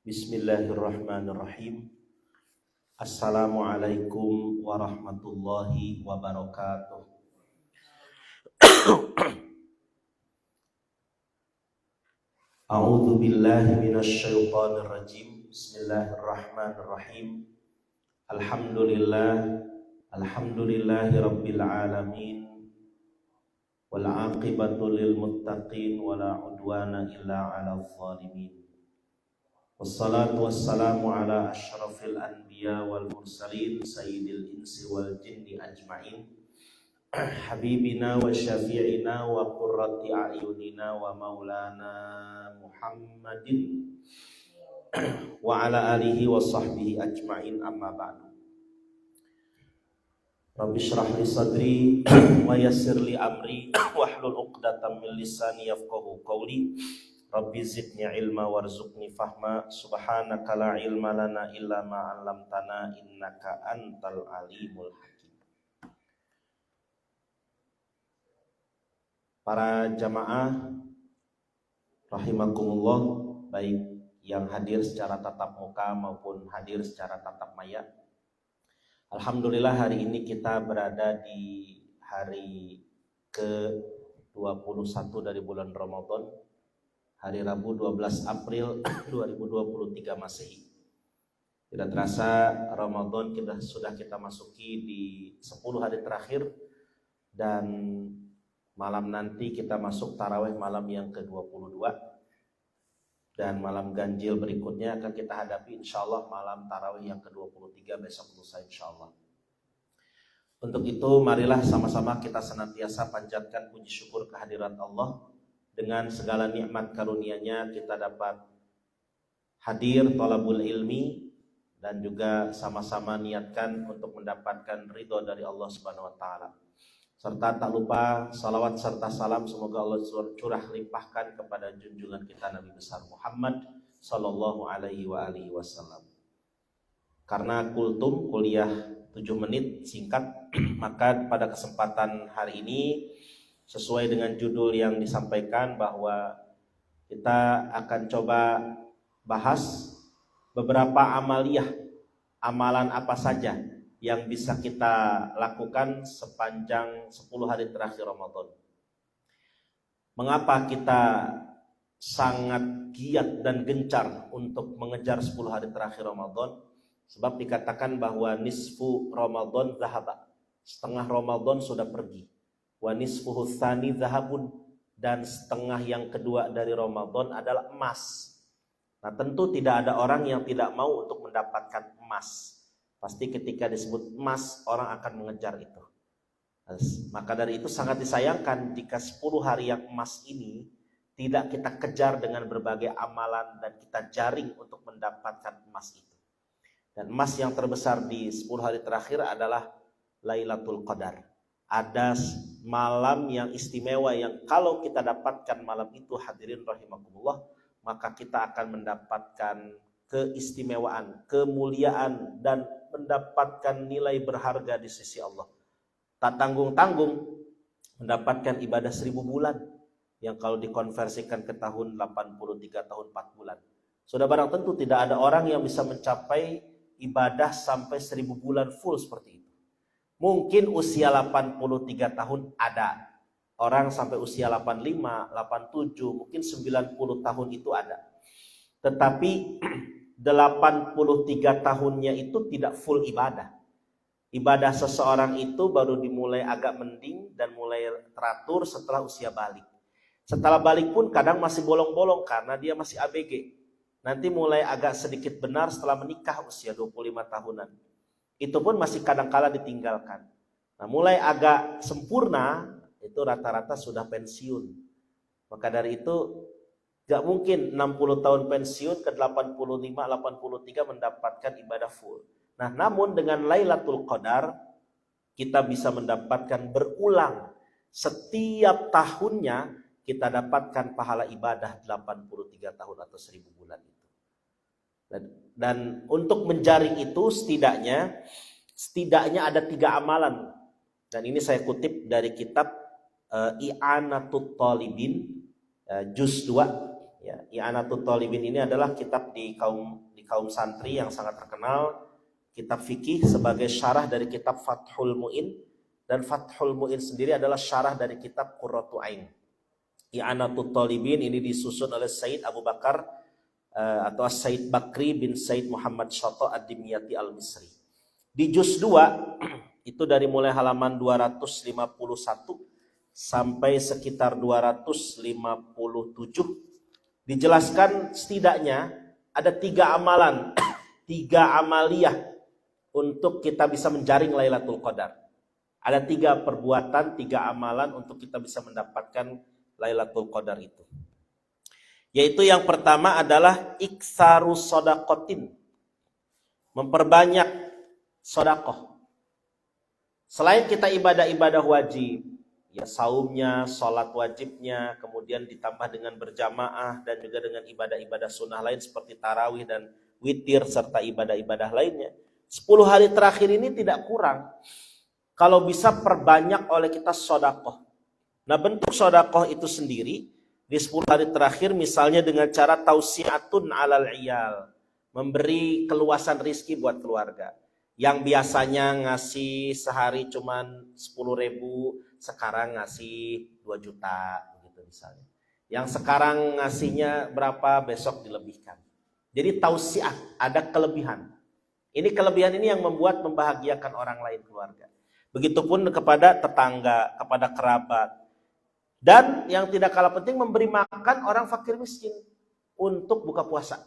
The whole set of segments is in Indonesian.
Bismillahirrahmanirrahim. Assalamualaikum warahmatullahi wabarakatuh. A'udzu billahi minasy syaithanir rajim. Bismillahirrahmanirrahim. Alhamdulillahi rabbil alamin. Wal 'aqibatu lil muttaqin wala 'udwana illa 'alal zalimin. Wassalatu wassalamu ala asyrafil anbiya wal mursalin sayyidil insi wal jinni ajma'in habibina wa syafi'ina wa qurrati a'yunina wa maulana Muhammadin wa ala alihi wa sahbihi ajma'in, amma ba'du. Rabbi shrah li sadri wa yassir li amri wahlul 'uqdatam min lisani yafqahu qawli. Rabbi zidni ilma warzuqni fahma. Subhanaka la ilma lana illa ma 'allamtana innaka antal alimul hakim. Para jamaah rahimakumullah, baik yang hadir secara tatap muka maupun hadir secara tatap maya. Alhamdulillah hari ini kita berada di hari ke-21 dari bulan Ramadan. Hari Rabu 12 April 2023 Masehi. Tidak terasa Ramadan sudah kita masuki di 10 hari terakhir, dan malam nanti kita masuk tarawih malam yang ke-22, dan malam ganjil berikutnya akan kita hadapi insyaallah malam tarawih yang ke-23 besok lusa insyaallah. Untuk itu marilah sama-sama kita senantiasa panjatkan puji syukur kehadirat Allah. Dengan segala nikmat karunia-Nya kita dapat hadir thalabul ilmi, dan juga sama-sama niatkan untuk mendapatkan ridho dari Allah Subhanahu wa taala. Serta tak lupa salawat serta salam semoga Allah curah limpahkan kepada junjungan kita Nabi besar Muhammad sallallahu alaihi wasallam. Karena kultum kuliah 7 menit singkat, maka pada kesempatan hari ini sesuai dengan judul yang disampaikan bahwa kita akan coba bahas beberapa amaliyah, amalan apa saja yang bisa kita lakukan sepanjang 10 hari terakhir Ramadan. Mengapa kita sangat giat dan gencar untuk mengejar 10 hari terakhir Ramadan? Sebab dikatakan bahwa nisfu Ramadan zahaba, setengah Ramadan sudah pergi. Wa nisfuhu tsani zahabun, dan setengah yang kedua dari Ramadan adalah emas. Nah, tentu tidak ada orang yang tidak mau untuk mendapatkan emas. Pasti ketika disebut emas, orang akan mengejar itu. Maka dari itu sangat disayangkan jika 10 hari yang emas ini tidak kita kejar dengan berbagai amalan dan kita jaring untuk mendapatkan emas itu. Dan emas yang terbesar di 10 hari terakhir adalah Lailatul Qadar. Ada malam yang istimewa yang kalau kita dapatkan malam itu, hadirin rahimakumullah, maka kita akan mendapatkan keistimewaan, kemuliaan, dan mendapatkan nilai berharga di sisi Allah. Tak tanggung-tanggung mendapatkan ibadah 1000 bulan yang kalau dikonversikan ke tahun 83 tahun 4 bulan. Sudah barang tentu tidak ada orang yang bisa mencapai ibadah sampai 1000 bulan full seperti itu. Mungkin usia 83 tahun ada. Orang sampai usia 85, 87, mungkin 90 tahun itu ada. Tetapi 83 tahunnya itu tidak full ibadah. Ibadah seseorang itu baru dimulai agak mending dan mulai teratur setelah usia balik. Setelah balik pun kadang masih bolong-bolong karena dia masih ABG. Nanti mulai agak sedikit benar setelah menikah usia 25 tahunan. Itu pun masih kadang-kala ditinggalkan. Nah, mulai agak sempurna itu rata-rata sudah pensiun. Maka dari itu gak mungkin 60 tahun pensiun ke 85, 83 mendapatkan ibadah full. Nah, namun dengan Lailatul Qadar kita bisa mendapatkan berulang. Setiap tahunnya kita dapatkan pahala ibadah 83 tahun atau 1000 bulan itu. Dan untuk menjaring itu setidaknya ada 3 amalan. Dan ini saya kutip dari kitab I'anatut Talibin juz 2 Ya, I'anatul Thalibin ini adalah kitab di kaum santri yang sangat terkenal, kitab fikih sebagai syarah dari kitab Fathul Mu'in, dan Fathul Mu'in sendiri adalah syarah dari kitab Qurratu Ain. I'anatul Thalibin ini disusun oleh Said Abu Bakar atau Said Bakri bin Said Muhammad Syato Ad-Dimyati Al-Misri. Di juz 2 itu dari mulai halaman 251 sampai sekitar 257 dijelaskan setidaknya ada 3 amalan, 3 amaliyah untuk kita bisa menjaring Lailatul Qadar. Ada 3 perbuatan, 3 amalan untuk kita bisa mendapatkan Lailatul Qadar itu. Yaitu yang pertama adalah iktsaru shadaqatin. Memperbanyak sedekah. Selain kita ibadah-ibadah wajib, ya saumnya, sholat wajibnya, kemudian ditambah dengan berjamaah dan juga dengan ibadah-ibadah sunnah lain seperti tarawih dan witir serta ibadah-ibadah lainnya. 10 hari terakhir ini tidak kurang. Kalau bisa perbanyak oleh kita sedekah. Nah, bentuk sedekah itu sendiri di 10 hari terakhir misalnya dengan cara tausiatun alal iyal, memberi keluasan rizki buat keluarga. Yang biasanya ngasih sehari cuman 10.000, sekarang ngasih 2 juta gitu misalnya. Yang sekarang ngasihnya berapa, besok dilebihkan. Jadi tausiah, ada kelebihan. Ini kelebihan ini yang membahagiakan orang lain keluarga. Begitupun kepada tetangga, kepada kerabat. Dan yang tidak kalah penting memberi makan orang fakir miskin untuk buka puasa.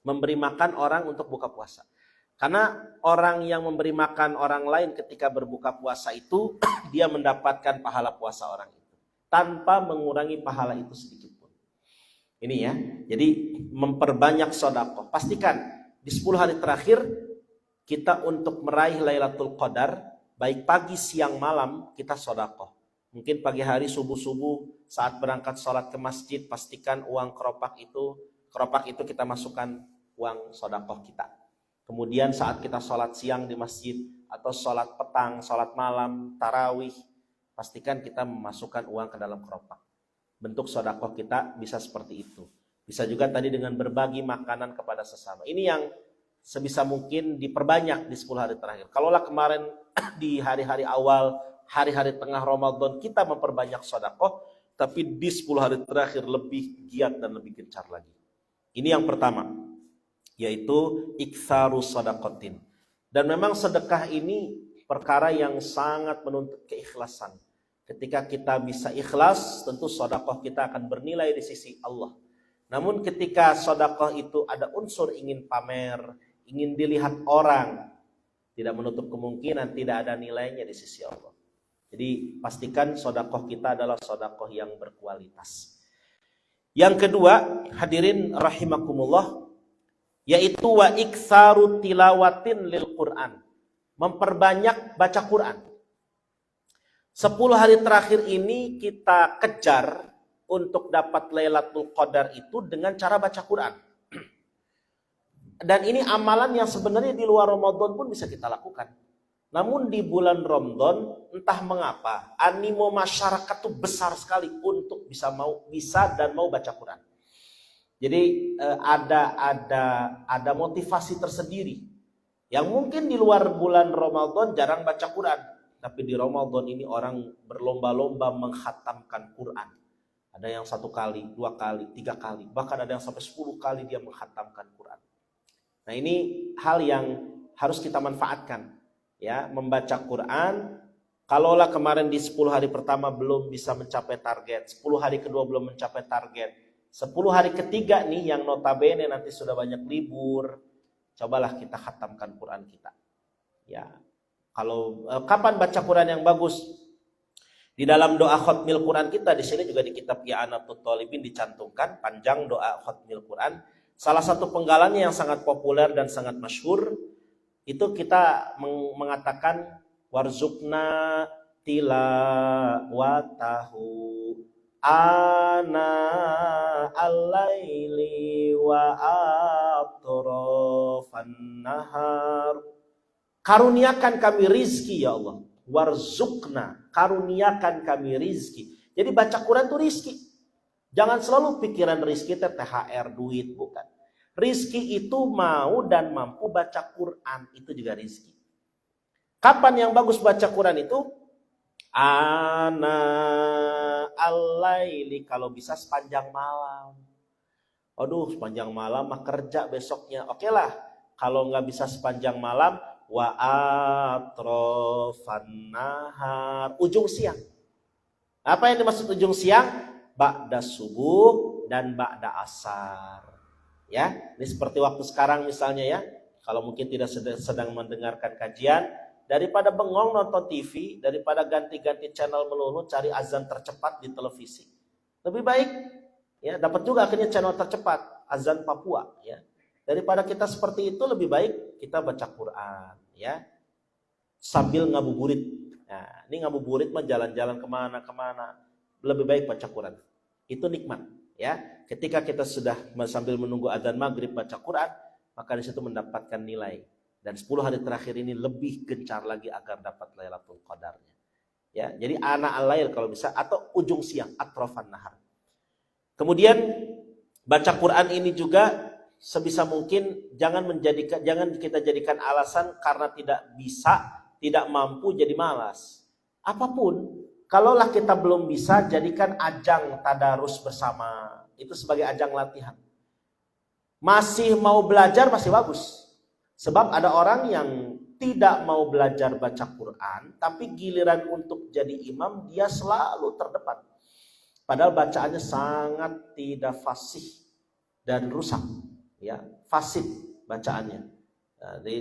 Memberi makan orang untuk buka puasa. Karena orang yang memberi makan orang lain ketika berbuka puasa itu, dia mendapatkan pahala puasa orang itu. Tanpa mengurangi pahala itu sedikit pun. Ini ya, jadi memperbanyak sedekah. Pastikan di 10 hari terakhir, kita untuk meraih Lailatul Qadar, baik pagi, siang, malam, kita sedekah. Mungkin pagi hari subuh-subuh saat berangkat sholat ke masjid, pastikan uang keropak itu kita masukkan uang sedekah kita. Kemudian saat kita sholat siang di masjid atau sholat petang, sholat malam, tarawih, pastikan kita memasukkan uang ke dalam keropak. Bentuk sedekah kita bisa seperti itu. Bisa juga tadi dengan berbagi makanan kepada sesama. Ini yang sebisa mungkin diperbanyak di 10 hari terakhir. Kalaulah kemarin di hari-hari awal, hari-hari tengah Ramadan kita memperbanyak sedekah, tapi di 10 hari terakhir lebih giat dan lebih gencar lagi. Ini yang pertama, yaitu iktsaru shadaqatin. Dan memang sedekah ini perkara yang sangat menuntut keikhlasan. Ketika kita bisa ikhlas, tentu sedekah kita akan bernilai di sisi Allah. Namun ketika sedekah itu ada unsur ingin pamer, ingin dilihat orang, tidak menutup kemungkinan tidak ada nilainya di sisi Allah. Jadi pastikan sedekah kita adalah sedekah yang berkualitas. Yang kedua, hadirin rahimakumullah, yaitu wa iktsaru tilawatin lil Quran. Memperbanyak baca Quran. 10 hari terakhir ini kita kejar untuk dapat Lailatul Qadar itu dengan cara baca Quran. Dan ini amalan yang sebenarnya di luar Ramadan pun bisa kita lakukan. Namun di bulan Ramadan entah mengapa animo masyarakat itu besar sekali untuk bisa dan mau baca Quran. Jadi ada motivasi tersendiri yang mungkin di luar bulan Ramadan jarang baca Quran, tapi di Ramadan ini orang berlomba-lomba mengkhatamkan Quran. Ada yang 1 kali, 2 kali, 3 kali, bahkan ada yang sampai 10 kali dia mengkhatamkan Quran. Nah, ini hal yang harus kita manfaatkan. Ya, membaca Quran, kalaulah kemarin di 10 hari pertama belum bisa mencapai target, 10 hari kedua belum mencapai target, 10 hari ketiga nih yang notabene nanti sudah banyak libur, cobalah kita khatamkan Quran kita. Ya, kalau kapan baca Quran yang bagus? Di dalam doa khatmil Quran kita di sini juga di kitab I'anatul Thalibin dicantumkan panjang doa khatmil Quran. Salah satu penggalannya yang sangat populer dan sangat masyhur itu kita mengatakan warzuqna tilawatahu ana al-laili wa atrafan nahar. Karuniakan kami rizki ya Allah. Warzuqna, karuniakan kami rizki. Jadi baca Quran itu rizki. Jangan selalu pikiran rizki THR, duit, bukan. Rizki itu mau dan mampu baca Quran, itu juga rizki. Kapan yang bagus baca Quran itu? Ana al-laili, kalau bisa sepanjang malam. Aduh, sepanjang malam mah kerja besoknya. Oke lah, kalau nggak bisa sepanjang malam, wa atrofan nahar, ujung siang. Apa yang dimaksud ujung siang? Ba'da subuh dan ba'da asar. Ya, ini seperti waktu sekarang misalnya ya. Kalau mungkin tidak sedang mendengarkan kajian, daripada bengong nonton TV, daripada ganti-ganti channel melulu cari azan tercepat di televisi. Lebih baik ya, dapat juga akhirnya channel tercepat azan Papua ya. Daripada kita seperti itu, lebih baik kita baca Quran ya. Sambil ngabuburit. Nah, ini ngabuburit mah jalan-jalan kemana-kemana. Lebih baik baca Quran. Itu nikmat ya. Ketika kita sudah sambil menunggu adzan maghrib baca Quran, maka di situ mendapatkan nilai. Dan 10 hari terakhir ini lebih gencar lagi agar dapat Lailatul Qadarnya. Ya, jadi ana al-lail kalau bisa, atau ujung siang, atrofan nahar. Kemudian baca Quran ini juga sebisa mungkin jangan kita jadikan alasan karena tidak bisa, tidak mampu jadi malas. Apapun, kalaulah kita belum bisa, jadikan ajang tadarus bersama. Itu sebagai ajang latihan. Masih mau belajar masih bagus. Sebab ada orang yang tidak mau belajar baca Quran, tapi giliran untuk jadi imam dia selalu terdepan. Padahal bacaannya sangat tidak fasih dan rusak, ya, fasid bacaannya.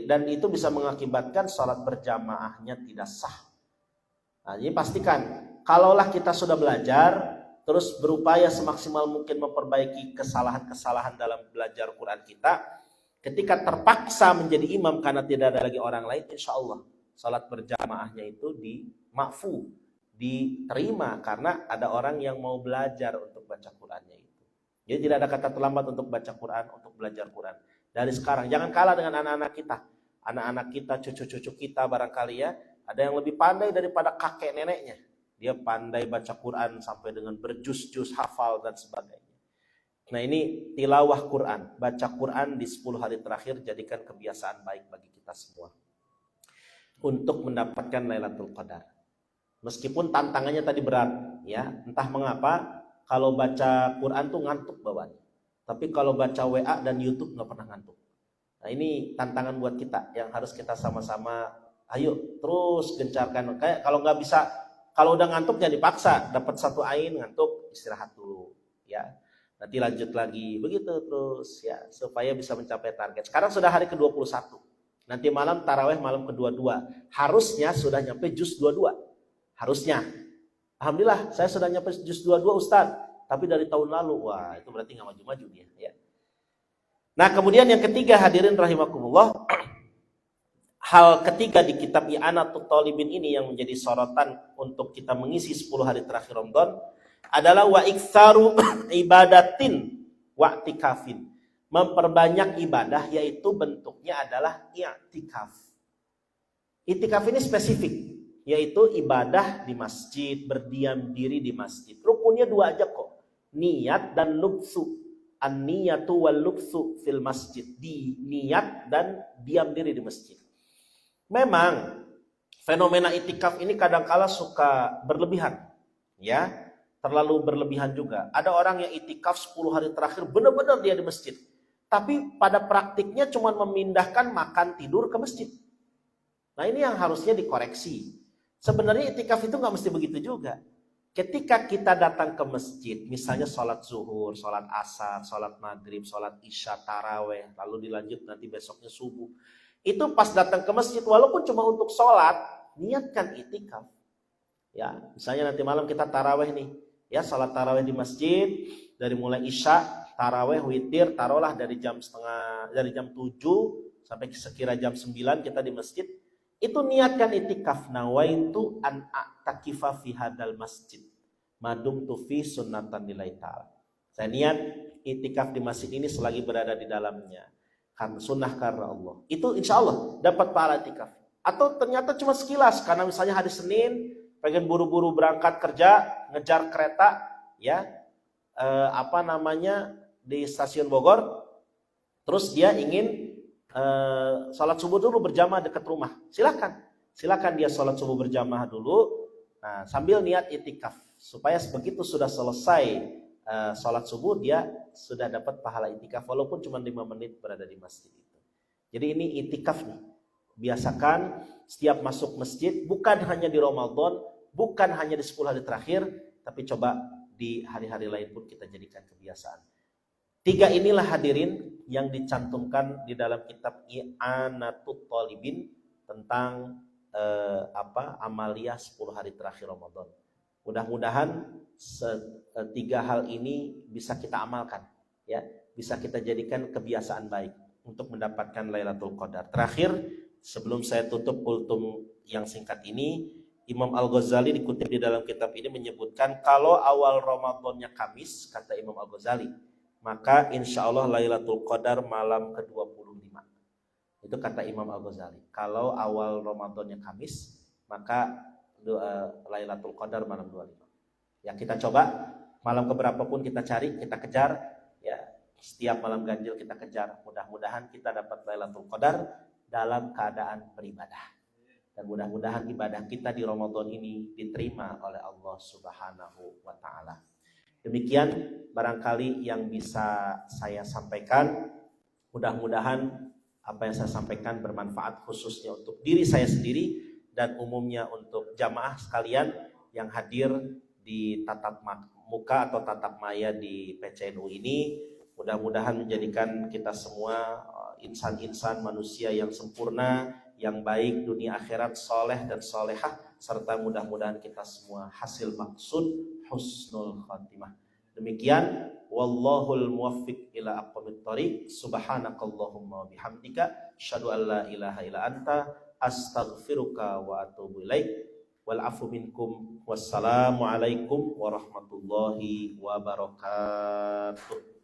Dan itu bisa mengakibatkan sholat berjamaahnya tidak sah. Nah, jadi pastikan, kalaulah kita sudah belajar, terus berupaya semaksimal mungkin memperbaiki kesalahan-kesalahan dalam belajar Quran kita, ketika terpaksa menjadi imam karena tidak ada lagi orang lain, insya Allah salat berjamaahnya itu diterima karena ada orang yang mau belajar untuk baca Qurannya itu. Jadi tidak ada kata terlambat untuk baca Quran, untuk belajar Quran. Dari sekarang jangan kalah dengan anak-anak kita. Anak-anak kita, cucu-cucu kita barangkali ya, ada yang lebih pandai daripada kakek neneknya. Dia pandai baca Quran sampai dengan berjus-jus, hafal dan sebagainya. Nah, ini tilawah Quran, baca Quran di 10 hari terakhir jadikan kebiasaan baik bagi kita semua untuk mendapatkan Lailatul Qadar. Meskipun tantangannya tadi berat, ya, entah mengapa kalau baca Quran tuh ngantuk bawaannya. Tapi kalau baca WA dan YouTube nggak pernah ngantuk. Nah, ini tantangan buat kita yang harus kita sama-sama, ayo terus gencarkan. Kayak kalau nggak bisa, kalau udah ngantuk jangan dipaksa, dapat satu ain ngantuk istirahat dulu, ya. Nanti lanjut lagi, begitu terus ya, supaya bisa mencapai target. Sekarang sudah hari ke-21. Nanti malam taraweh malam ke-22. Harusnya sudah nyampe juz 22. Harusnya. Alhamdulillah, saya sudah nyampe juz 22 Ustaz. Tapi dari tahun lalu, wah itu berarti nggak maju-maju dia. Ya. Nah kemudian yang ketiga hadirin rahimakumullah. Hal ketiga di kitab I'anatul Talibin ini yang menjadi sorotan untuk kita mengisi 10 hari terakhir Ramadan adalah wa iktsaru ibadatin wa i'tikafin. Memperbanyak ibadah, yaitu bentuknya adalah i'tikaf. I'tikaf ini spesifik, yaitu ibadah di masjid, berdiam diri di masjid. Rukunnya 2 aja kok, niat dan lubsu. An-niyatu wal lubsu fil masjid. Di niat dan diam diri di masjid. Memang fenomena i'tikaf ini kadangkala suka berlebihan, ya, terlalu berlebihan juga. Ada orang yang i'tikaf 10 hari terakhir benar-benar dia di masjid, tapi pada praktiknya cuma memindahkan makan tidur ke masjid. Nah ini yang harusnya dikoreksi. Sebenarnya i'tikaf itu nggak mesti begitu juga. Ketika kita datang ke masjid, misalnya sholat zuhur, sholat asar, sholat maghrib, sholat isya, taraweh, lalu dilanjut nanti besoknya subuh. Itu pas datang ke masjid, walaupun cuma untuk sholat, niatkan i'tikaf. Ya, misalnya nanti malam kita taraweh nih, ya sholat taraweh di masjid, dari mulai isya, taraweh, witir, taruhlah dari jam 7 sampai sekira jam 9 kita di masjid. Itu niatkan i'tikaf, nawaitu an a'takifa fi hadal masjid, madumtu fi sunnatan lillahi ta'ala. Saya niat i'tikaf di masjid ini selagi berada di dalamnya. Karena sunnah karena Allah. Itu insya Allah dapat pahala i'tikaf. Atau ternyata cuma sekilas, karena misalnya hari Senin pengen buru-buru berangkat kerja, ngejar kereta, ya, di stasiun Bogor, terus dia ingin sholat subuh dulu berjamaah dekat rumah, silakan dia sholat subuh berjamaah dulu. Nah, sambil niat itikaf, supaya begitu sudah selesai sholat subuh dia sudah dapat pahala itikaf walaupun cuma 5 menit berada di masjid itu. Jadi ini itikaf nih. Biasakan setiap masuk masjid, bukan hanya di Ramadan, bukan hanya di 10 hari terakhir, tapi coba di hari-hari lain pun kita jadikan kebiasaan. 3 inilah hadirin yang dicantumkan di dalam kitab I'anatul Talibin tentang amaliyah 10 hari terakhir Ramadan. Mudah-mudahan 3 hal ini bisa kita amalkan, ya, bisa kita jadikan kebiasaan baik untuk mendapatkan Lailatul Qadar. Terakhir, sebelum saya tutup kultum yang singkat ini, Imam Al-Ghazali dikutip di dalam kitab ini menyebutkan kalau awal Ramadannya Kamis, kata Imam Al-Ghazali, maka insya Allah Lailatul Qadar malam ke-25. Itu kata Imam Al-Ghazali. Kalau awal Ramadannya Kamis, maka Lailatul Qadar malam 25. Ya, kita coba malam keberapa pun kita cari, kita kejar, ya. Setiap malam ganjil kita kejar. Mudah-mudahan kita dapat Lailatul Qadar dalam keadaan beribadah. Dan mudah-mudahan ibadah kita di Ramadan ini diterima oleh Allah Subhanahu wa taala. Demikian barangkali yang bisa saya sampaikan. Mudah-mudahan apa yang saya sampaikan bermanfaat khususnya untuk diri saya sendiri dan umumnya untuk jamaah sekalian yang hadir di tatap muka atau tatap maya di PCNU ini. Mudah-mudahan menjadikan kita semua insan-insan manusia yang sempurna, yang baik dunia akhirat, soleh dan solehah, serta mudah-mudahan kita semua hasil maksud husnul khatimah. Demikian, wallahul muwaffiq ila aqwamit thoriq. Subhanakallahumma bihamdika asyhadu an la ilaha illa anta astaghfiruka wa atubu ilaik. Wal afu minkum. Wassalamu alaikum warahmatullahi wabarakatuh.